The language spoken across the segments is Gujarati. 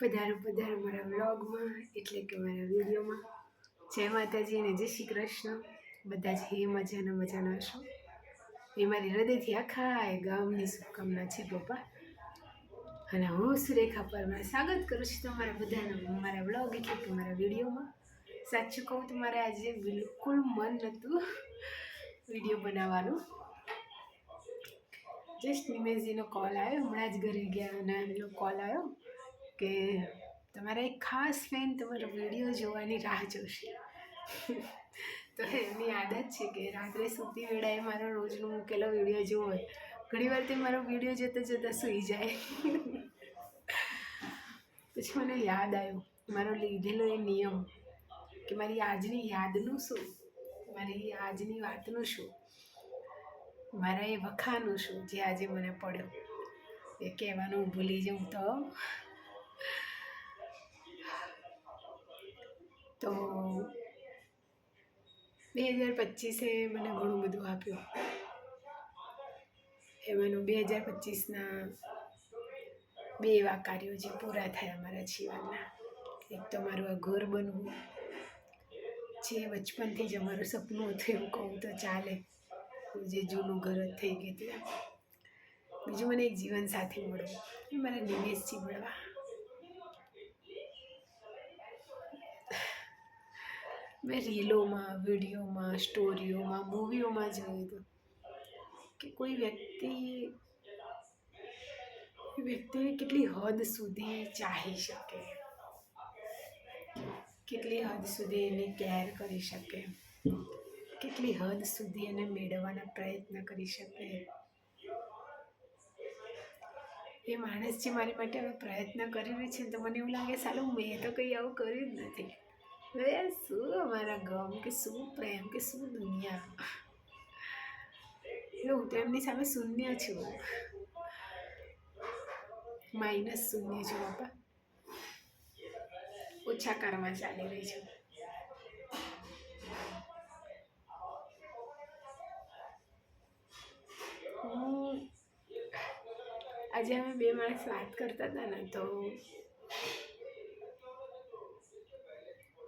પધારો પધારો મારા વ્લોગમાં એટલે કે મારા વિડીયોમાં. જય માતાજી અને જય શ્રી કૃષ્ણ. બધા જ મજાના હશો. એ મારી હૃદયથી આખા ગામની શુભકામના છે પપ્પા. અને હું સુરેખા પરમાર સ્વાગત કરું છું તમારા બધાનું મારા વ્લોગ એટલે કે મારા વિડીયોમાં. સાચું કહું તો મારે આજે બિલકુલ મન નહોતું વિડીયો બનાવવાનું. જસ્ટ નિમેશજીનો કોલ આવ્યો, હમણાં જ ઘરે ગયા અને એમનો કોલ આવ્યો કે તમારા એક ખાસ ફેન તમારો વિડીયો જોવાની રાહ જોશે. તો એમની આદત છે કે રાત્રે સૂતી વેળાએ મારો રોજનો મૂકેલો વિડીયો જોવો હોય. ઘણીવાર તે મારો વિડીયો જોતાં જોતાં સૂઈ જાય. પછી મને યાદ આવ્યું મારો લીધેલો એ નિયમ કે મારી આજની યાદનું શું, મારી આજની વાતનું શું, મારા એ વખાનું શું જે આજે મને પડ્યો એ કહેવાનું ભૂલી જાઉં તો 2025એ મને ઘણું બધું આપ્યું. એમાંનું 2025ના 2 એવા કાર્યો જે પૂરા થયા મારા જીવનના. એક તો મારું આ ઘર બનવું, જે બચપનથી જ અમારું સપનું હતું એવું કહું તો ચાલે, જે જૂનું ઘર જ થઈ ગયું ત્યાં. બીજું મને એક જીવન સાથી મળવું, એ મારા નિમેશજી મળવા. મેં રીલોમાં, વિડીયોમાં, સ્ટોરીઓમાં, મૂવીઓમાં જોયું હતું કે કોઈ વ્યક્તિને કેટલી હદ સુધી ચાહી શકે, કેટલી હદ સુધી એની કેર કરી શકે, કેટલી હદ સુધી એને મેળવવાના પ્રયત્ન કરી શકે. એ માણસ જે મારી માટે હવે પ્રયત્ન કરી રહી છે તો મને એવું લાગે સાલું મેં તો કંઈ આવું કર્યું જ નથી. શું અમારા ગમ કે શું પ્રેમ કે શું દુનિયા. એટલે હું તો એમની સામે શૂન્ય છું, માઇનસ શૂન્ય છું બાપા. ઓછા કારમાં ચાલી રહી છું. આજે અમે 2 માણસ વાત કરતા હતા ને તો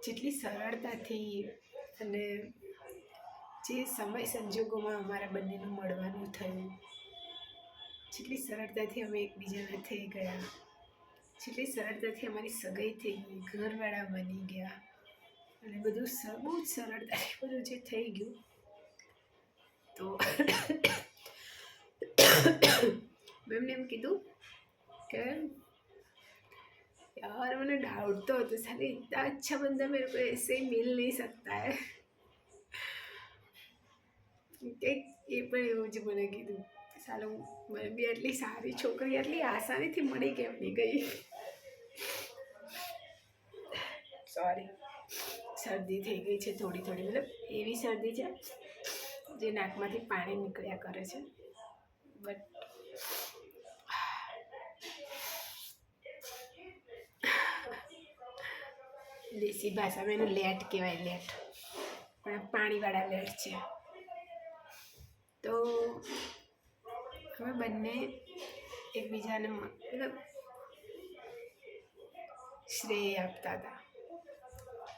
જેટલી સરળતાથી અને જે સમય સંજોગોમાં અમારા બંનેનું મળવાનું થયું, જેટલી સરળતાથી અમે એકબીજાના થઈ ગયા, જેટલી સરળતાથી અમારી સગાઈ થઈ ગઈ, ઘરવાળા બની ગયા અને બધું બહુ જ સરળતાથી બધું જે થઈ ગયું. તો મેં એમને એમ કીધું કે यार मैंने डाउट तो होता साले इतना अच्छा बंदा मेरे को ऐसे ही मिल नहीं सकता है. કંઈક એ પણ એવું જ મને કીધું સાલું મને બી આટલી સારી છોકરી આટલી આસાનીથી મળી કેમ નહીં ગઈ. સોરી, શરદી થઈ ગઈ છે થોડી, મતલબ એવી શરદી છે જે નાકમાંથી પાણી નીકળ્યા કરે છે. બટ દેશી ભાષામાં એનું લેટ કહેવાય, લેટ, પણ પાણીવાળા લેટ છે. તો અમે બંને એકબીજાને મતલબ શ્રેય આપતા હતા.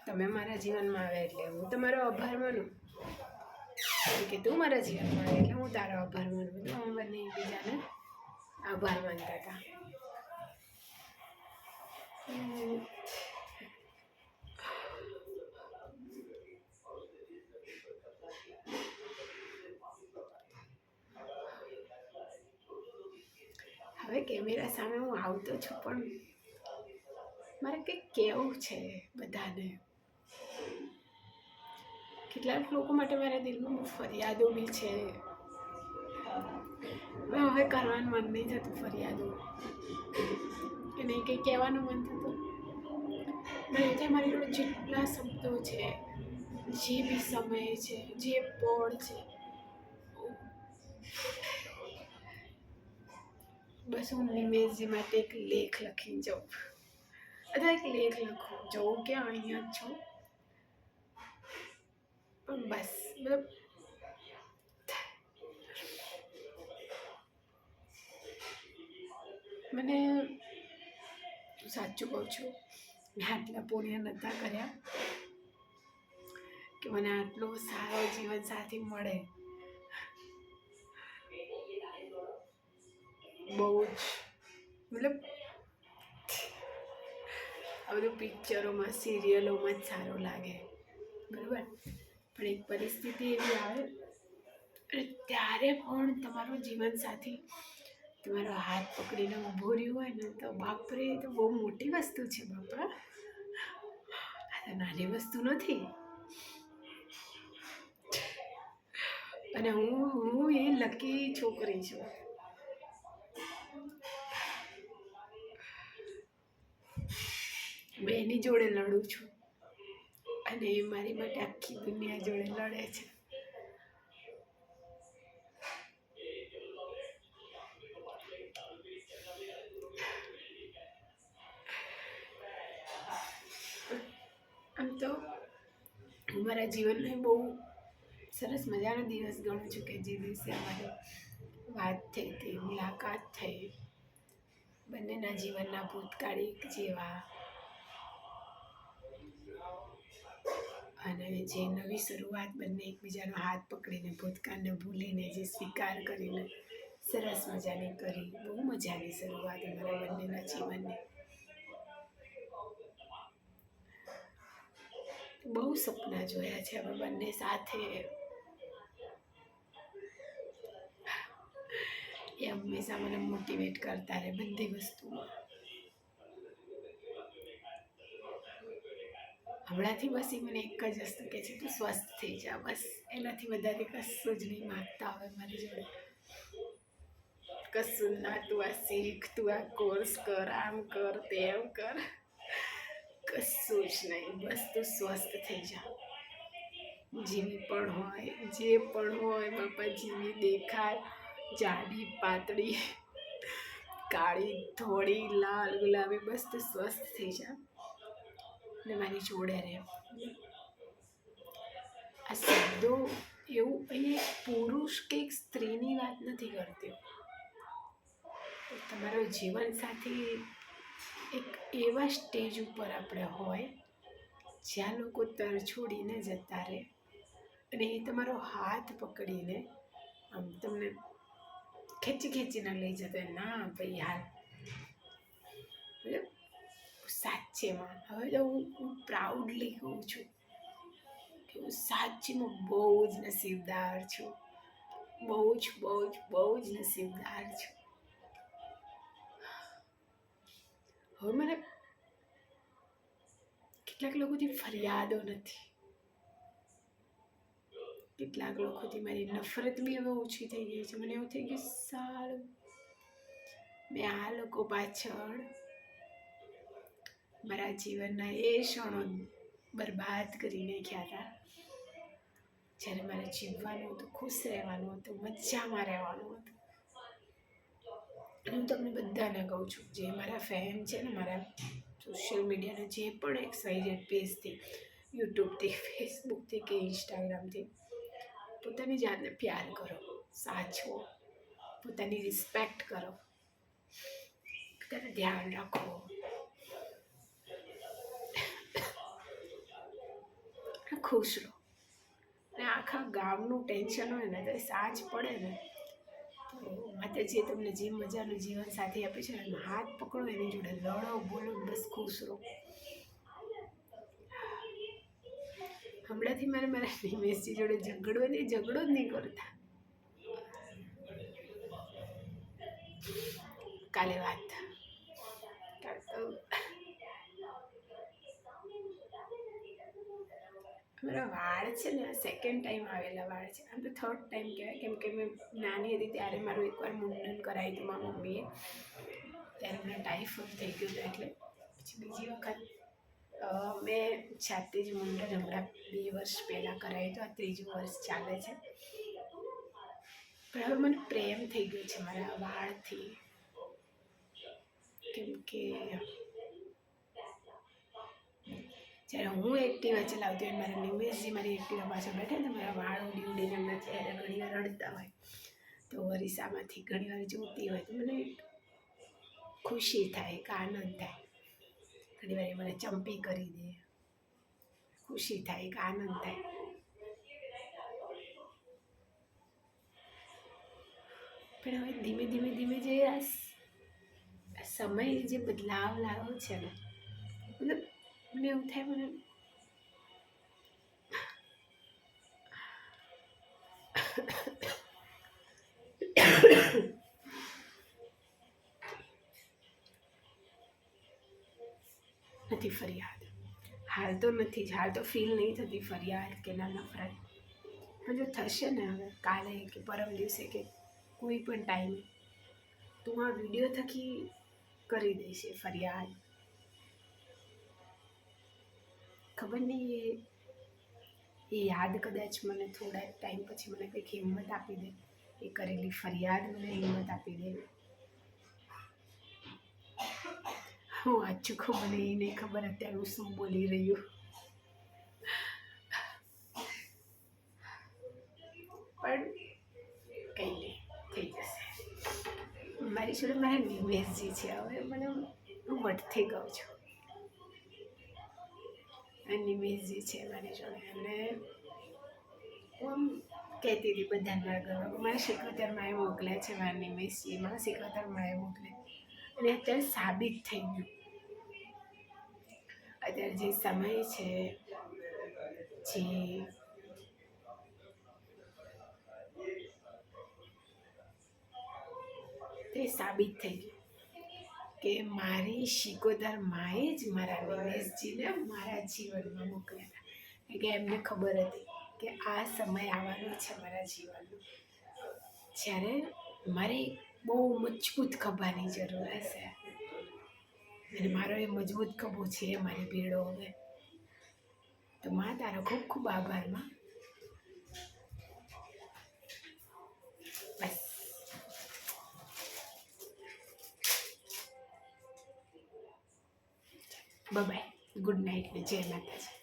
તમે મારા જીવનમાં આવે એટલે હું તમારો આભાર માનું, કે તું મારા જીવનમાં આવે એટલે હું તારો આભાર માનું. એટલે અમે બંને એકબીજાને આભાર માનતા હતા. હવે કેમેરા સામે હું આવતો છું પણ મારે કંઈક કહેવું છે બધાને. કેટલાક લોકો માટે મારા દિલમાં ફરિયાદો બી છે. હવે કરવાનું મન નહીં થતું ફરિયાદો, કે નહીં કંઈ કહેવાનું મન થતું. એટલે મારી જોડે જેટલા શબ્દો છે, જે બી સમય છે, જે પળ છે, બસ હું નિમેશજી માટે એક લેખ લખીને જાઉં, અથવા એક લેખ લખું જવું કે અહીંયા જ છું, પણ બસ મતલબ મને સાચું કહું છું, મેં આટલા પુણ્ય નહોતા કર્યા કે મને આટલો સારો જીવન સાથી મળે. બહુ જ મતલબ આ બધું પિક્ચરોમાં સિરિયલોમાં જ સારું લાગે, બરાબર. પણ એક પરિસ્થિતિ એવી આવે અને ત્યારે પણ તમારો જીવનસાથી તમારો હાથ પકડીને ઊભો રહ્યો હોય ને તો બાપરે, તો બહુ મોટી વસ્તુ છે બાપા. આ તો નાની વસ્તુ નથી. અને હું એ લકી છોકરી છું. મેં એની જોડે લડું છું અને એ મારી માટે આખી દુનિયા જોડે લડે છે. આમ તો હું મારા જીવનને બહુ સરસ મજાનો દિવસ ગણું છું કે જે દિવસે અમારી વાત થઈ હતી, મુલાકાત થઈ, બંનેના જીવનના ભૂતકાળિક જેવા અને જે નવી શરૂઆત બંને એકબીજાનો હાથ પકડીને ભૂતકાળને ભૂલીને જે સ્વીકાર કરીને સરસ મજાની કરી. બહુ મજાની શરૂઆત અમારા બંનેના જીવનની. બહુ સપના જોયા છે અમે બંને સાથે. એ હંમેશા મને મોટિવેટ કરતા રહે બધી વસ્તુમાં. હમણાંથી બસ એ મને એક જ વસ્તુ કહે છે, તું સ્વસ્થ થઈ જા, બસ. એનાથી વધારે કશું જ નહીં માગતા હવે મારી જોડે. કશું ના, તું આ શીખ, તું આ કોર્સ કર, આમ કર, તેમ કર, કશું જ નહીં. બસ તું સ્વસ્થ થઈ જા. જેવી પણ હોય, જે પણ હોય બાપા, જેવી દેખાય, જાડી પાતળી, કાળી ધોળી, લાલ ગુલાબી, બસ તું સ્વસ્થ થઈ જા ને મારી જોડે રહે. આ શબ્દો એવું અહીંયા પુરુષ કે એક સ્ત્રીની વાત નથી કરતી. તમારો જીવનસાથી એક એવા સ્ટેજ ઉપર આપણે હોય જ્યાં લોકો તરછોડીને જતા રહે અને એ તમારો હાથ પકડીને આમ તમને ખેંચીને લઈ જતો. ના ભાઈ હાલ, મતલબ સાચેમાં હવે તો હું પ્રાઉડલી કહું છું કે હું સાચીમાં બહુ જ નસીબદાર છું. બહુ જ નસીબદાર છું. હવે મને કેટલાક લોકોથી ફરિયાદો નથી, કેટલાક લોકોથી મારી નફરત બી હવે ઓછી થઈ ગઈ છે. મને એવું થઈ ગયું સારું, મેં આ લોકો પાછળ મારા જીવનના એ ક્ષણો બરબાદ કરી નાખ્યા હતા જ્યારે મારે જીવવાનું હતું, ખુશ રહેવાનું હતું, મજામાં રહેવાનું હતું. હું તમને બધાને કહું છું, જે મારા ફેન છે ને, મારા સોશિયલ મીડિયાના જે પણ XYZ પેજથી, યુટ્યુબથી, ફેસબુકથી કે ઇન્સ્ટાગ્રામથી, પોતાની જાતને પ્યાર કરો, સાચવો, પોતાની રિસ્પેક્ટ કરો, પોતાનું ધ્યાન રાખો, ખુશ રહો. ને આખા ગામનું ટેન્શન હોય ને તો સાંજ પડે ને તો માતાજીએ તમને જે મજાનું જીવન સાથી આપે છે ને, હાથ પકડો, એની જોડે લડો, બોલો, બસ ખુશ રહો. હમણાંથી મારા નિમેશજી જોડે ઝઘડો જ નહીં કરતા. કાલે વાત મારા વાળ છે ને, સેકન્ડ ટાઈમ આવેલા વાળ છે. આમ તો થર્ડ ટાઈમ કહેવાય, કેમ કે મેં નાની હતી ત્યારે મારું એકવાર મુંડન કરાવી હતું મારા મમ્મીએ, ત્યારે મને ટાઈફોઇડ થઈ ગયું હતું. એટલે પછી બીજી વખત મેં જાતે જ મુંડન હમણાં 2 વર્ષ પહેલાં કરાવ્યું હતું. આ 3જું વર્ષ ચાલે છે. પણ હવે મને પ્રેમ થઈ ગયો છે મારા વાળથી, કેમ કે જ્યારે હું એક્ટિવા ચલાવતી હોય, મારા નિમેશજી મારી એક્ટિવા પાછળ બેઠા ને, મારા વાળ ઉડીને એમના ચહેરા ઘણી વાર રડતા હોય તો વરિસામાંથી ઘણી વાર જોતી હોય તો મને ખુશી થાય, એક આનંદ થાય. ઘણી વાર મને ચંપી કરી દે, ખુશી થાય, એક આનંદ થાય. પણ હવે ધીમે ધીમે ધીમે જે આ સમય જે બદલાવ લાવ્યો છે ને, મતલબ મને એવું થાય, મને નથી ફરિયાદ. હાલ તો નથી જ, હાલ તો ફીલ નહીં થતી ફરિયાદ કે ના નફરત. પણ જો થશે ને હવે કાલે કે પરમ દિવસે કે કોઈ પણ ટાઈમે, તો હું આ વિડીયો થકી કરી દઈશ એ ફરિયાદ. ખબર નહીં એ યાદ કદાચ મને થોડા ટાઈમ પછી મને કંઈક હિંમત આપી દે, એ કરેલી ફરિયાદ મને હિંમત આપી દે. હું વાંચું ખું મને એ નહીં ખબર અત્યારે હું શું બોલી રહ્યું. પણ કંઈ નહીં, થઈ જશે. મારી જોડે મારા નિમેશજી છે. હવે મને હું વટથી કહું છું, નિમેશજી છે મારી જોડે. અને હું આમ કહેતી હતી બધાને મારા ઘરમાં, મારા સિકોતરમાં એ મોકલ્યા છે મારા નિમેશજી, મારા સિકોતરમાં એ મોકલે. અને અત્યારે સાબિત થઈ ગયું. અત્યારે જે સમય છે, જે તે સાબિત થઈ ગયું કે મારી શિકોતર માએ જ મારા નિમેશજીને મારા જીવનમાં મોકલ્યા હતા. કે એમને ખબર હતી કે આ સમય આવવાનો છે મારા જીવનનો, જ્યારે મારે બહુ મજબૂત ખભાની જરૂર હશે. અને મારો એ મજબૂત ખભો છે મારી ભેડો હવે. તો માં તારો ખૂબ ખૂબ આભાર માં. બસ બાય, ગુડ નાઇટ ને જય માતાજી.